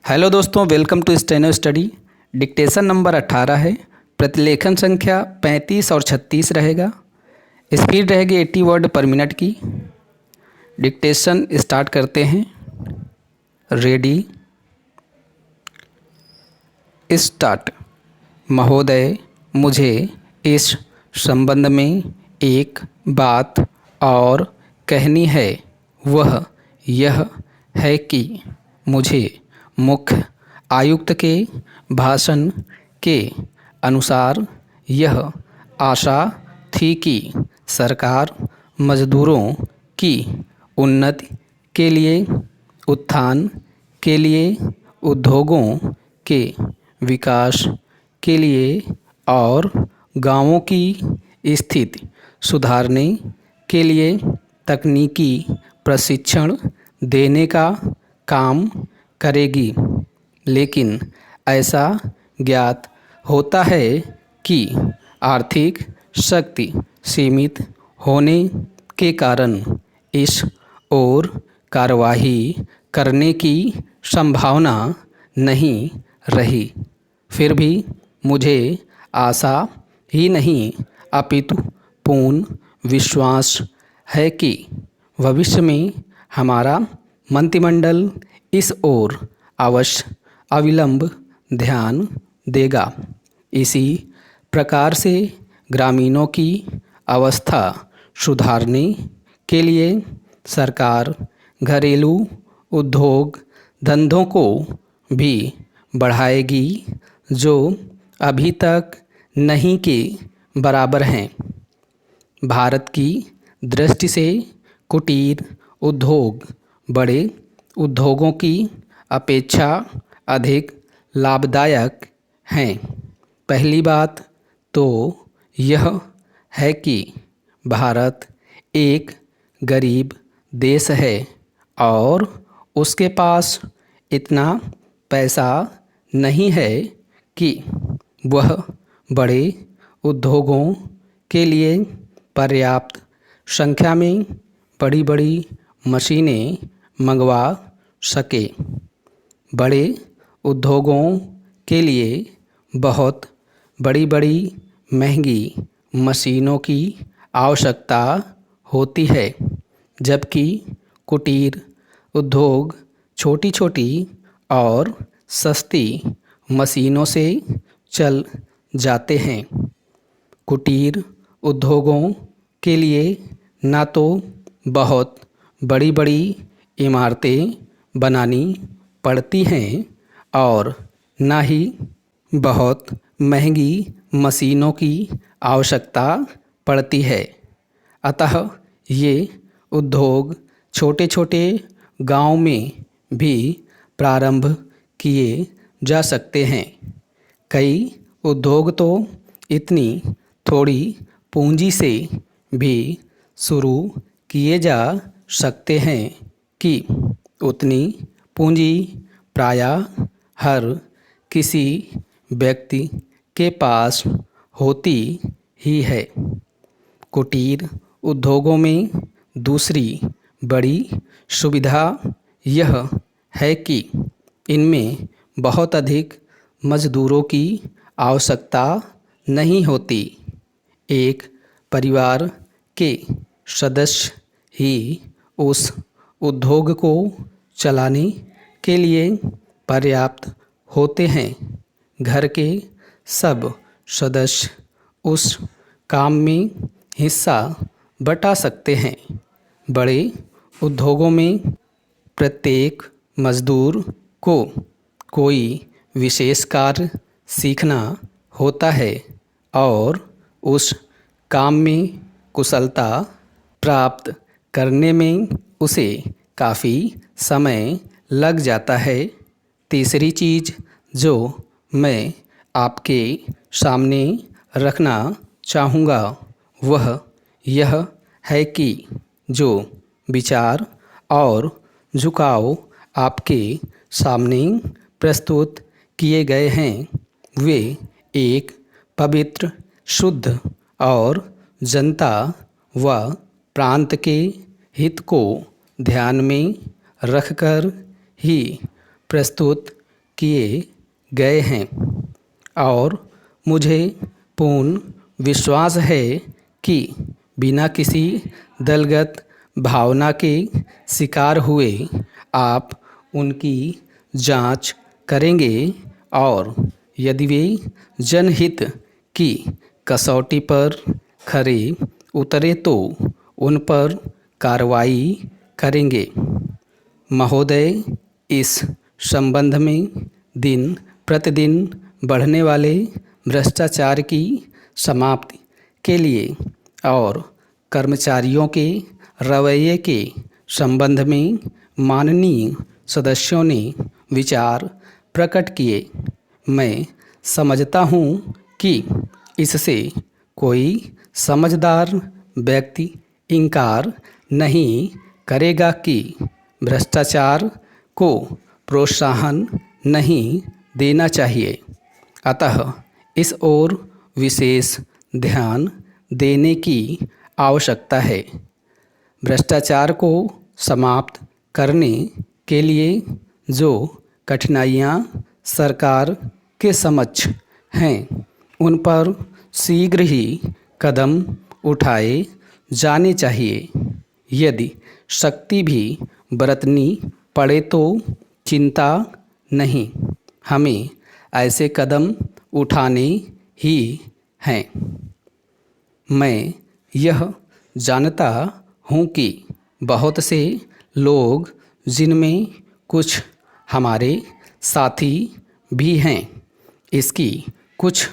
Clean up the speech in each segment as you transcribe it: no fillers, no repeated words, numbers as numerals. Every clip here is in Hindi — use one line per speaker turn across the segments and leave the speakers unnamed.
हेलो दोस्तों, welcome to steno study. Dictation number 18 है। प्रतिलेखन संख्या 35 और 36 रहेगा। स्पीड रहेगी 80 वर्ड पर मिनट की। डिक्टेशन स्टार्ट करते हैं। Ready, start. महोदय, मुझे इस संबंध में एक बात और कहनी है। वह यह है कि मुझे मुख्य आयुक्त के भाषण के अनुसार यह आशा थी कि सरकार मजदूरों की उन्नति के लिए, उत्थान के लिए, उद्योगों के विकास के लिए और गांवों की स्थिति सुधारने के लिए तकनीकी प्रशिक्षण देने का काम करेगी। लेकिन ऐसा ज्ञात होता है कि आर्थिक शक्ति सीमित होने के कारण इस ओर कार्यवाही करने की संभावना नहीं रही। फिर भी मुझे आशा ही नहीं अपितु पूर्ण विश्वास है कि भविष्य में हमारा मंत्रिमंडल इस ओर अवश्य अविलंब ध्यान देगा। इसी प्रकार से ग्रामीणों की अवस्था सुधारने के लिए सरकार घरेलू उद्योग धंधों को भी बढ़ाएगी जो अभी तक नहीं के बराबर हैं। भारत की दृष्टि से कुटीर उद्योग बड़े उद्योगों की अपेक्षा अधिक लाभदायक हैं। पहली बात तो यह है कि भारत एक गरीब देश है और उसके पास इतना पैसा नहीं है कि वह बड़े उद्योगों के लिए पर्याप्त संख्या में बड़ी बड़ी मशीनें मंगवा सके। बड़े उद्योगों के लिए बहुत बड़ी बड़ी महंगी मशीनों की आवश्यकता होती है, जबकि कुटीर उद्योग छोटी छोटी और सस्ती मशीनों से चल जाते हैं। कुटीर उद्योगों के लिए ना तो बहुत बड़ी बड़ी इमारतें बनानी पड़ती हैं और ना ही बहुत महंगी मशीनों की आवश्यकता पड़ती है। अतः ये उद्योग छोटे छोटे गांव में भी प्रारंभ किए जा सकते हैं। कई उद्योग तो इतनी थोड़ी पूंजी से भी शुरू किए जा सकते हैं कि उतनी पूंजी प्रायः हर किसी व्यक्ति के पास होती ही है। कुटीर उद्योगों में दूसरी बड़ी सुविधा यह है कि इनमें बहुत अधिक मजदूरों की आवश्यकता नहीं होती। एक परिवार के सदस्य ही उस उद्योग को चलाने के लिए पर्याप्त होते हैं। घर के सब सदस्य उस काम में हिस्सा बटा सकते हैं। बड़े उद्योगों में प्रत्येक मजदूर को कोई विशेष कार्य सीखना होता है और उस काम में कुशलता प्राप्त करने में उसे काफ़ी समय लग जाता है। तीसरी चीज़ जो मैं आपके सामने रखना चाहूँगा वह यह है कि जो विचार और झुकाव आपके सामने प्रस्तुत किए गए हैं वे एक पवित्र, शुद्ध और जनता व प्रांत के हित को ध्यान में रखकर ही प्रस्तुत किए गए हैं और मुझे पूर्ण विश्वास है कि बिना किसी दलगत भावना के शिकार हुए आप उनकी जांच करेंगे और यदि वे जनहित की कसौटी पर खरे उतरे तो उन पर कार्रवाई करेंगे। महोदय, इस संबंध में दिन प्रतिदिन बढ़ने वाले भ्रष्टाचार की समाप्ति के लिए और कर्मचारियों के रवैये के संबंध में माननीय सदस्यों ने विचार प्रकट किए। मैं समझता हूँ कि इससे कोई समझदार व्यक्ति इनकार नहीं करेगा कि भ्रष्टाचार को प्रोत्साहन नहीं देना चाहिए। अतः इस ओर विशेष ध्यान देने की आवश्यकता है। भ्रष्टाचार को समाप्त करने के लिए जो कठिनाइयाँ सरकार के समक्ष हैं, उन पर शीघ्र ही कदम उठाए जाने चाहिए। यदि सख्ती भी बरतनी पड़े तो चिंता नहीं, हमें ऐसे कदम उठाने ही हैं। मैं यह जानता हूँ कि बहुत से लोग, जिनमें कुछ हमारे साथी भी हैं, इसकी कुछ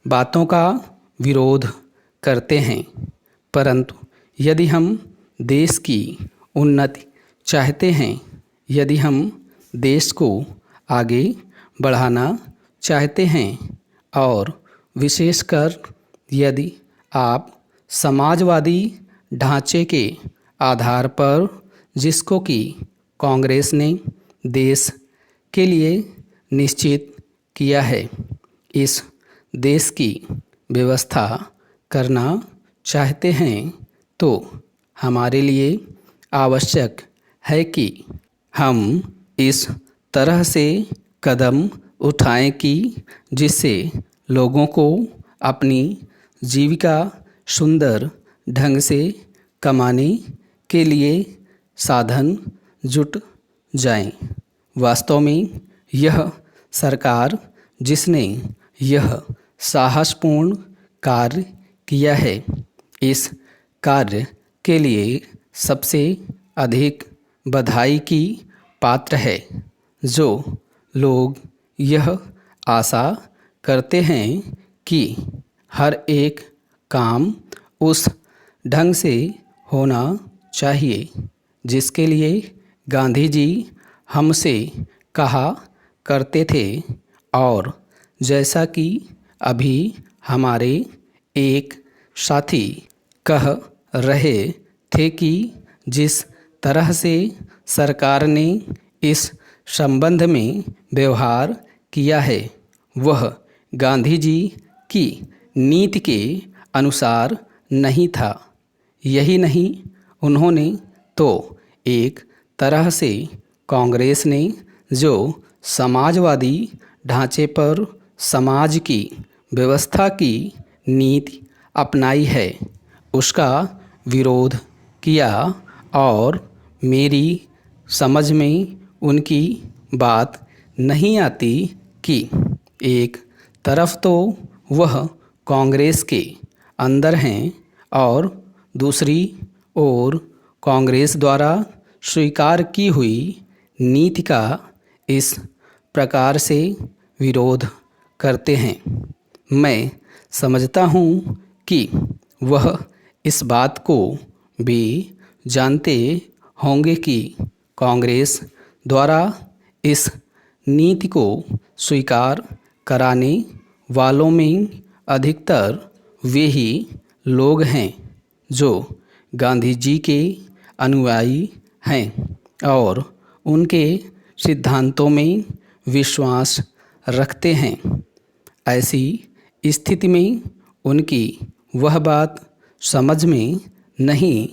बातों का विरोध करते हैं, परंतु यदि हम देश की उन्नति चाहते हैं, यदि हम देश को आगे बढ़ाना चाहते हैं और विशेषकर यदि आप समाजवादी ढांचे के आधार पर, जिसको कि कांग्रेस ने देश के लिए निश्चित किया है, इस देश की व्यवस्था करना चाहते हैं, तो हमारे लिए आवश्यक है कि हम इस तरह से कदम उठाएं कि जिससे लोगों को अपनी जीविका सुंदर ढंग से कमाने के लिए साधन जुट जाएं। वास्तव में यह सरकार, जिसने यह साहसपूर्ण कार्य किया है, इस कार्य के लिए सबसे अधिक बधाई की पात्र है। जो लोग यह आशा करते हैं कि हर एक काम उस ढंग से होना चाहिए जिसके लिए गांधी जी हमसे कहा करते थे, और जैसा कि अभी हमारे एक साथी कह रहे थे कि जिस तरह से सरकार ने इस संबंध में व्यवहार किया है, वह गांधी जी की नीति के अनुसार नहीं था। यही नहीं, उन्होंने तो एक तरह से कांग्रेस ने जो समाजवादी ढांचे पर समाज की व्यवस्था की नीति अपनाई है, उसका विरोध किया और मेरी समझ में उनकी बात नहीं आती कि एक तरफ तो वह कांग्रेस के अंदर हैं और दूसरी ओर कांग्रेस द्वारा स्वीकार की हुई नीति का इस प्रकार से विरोध करते हैं। मैं समझता हूँ कि वह इस बात को भी जानते होंगे कि कांग्रेस द्वारा इस नीति को स्वीकार कराने वालों में अधिकतर वे ही लोग हैं जो गांधी जी के अनुयायी हैं और उनके सिद्धांतों में विश्वास रखते हैं। ऐसी स्थिति में उनकी वह बात समझ में नहीं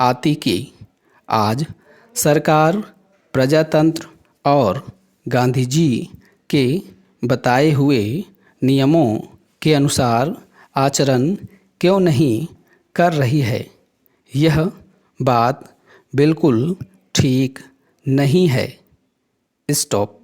आती कि आज सरकार प्रजातंत्र और गांधी जी के बताए हुए नियमों के अनुसार आचरण क्यों नहीं कर रही है। यह बात बिल्कुल ठीक नहीं है। स्टॉप।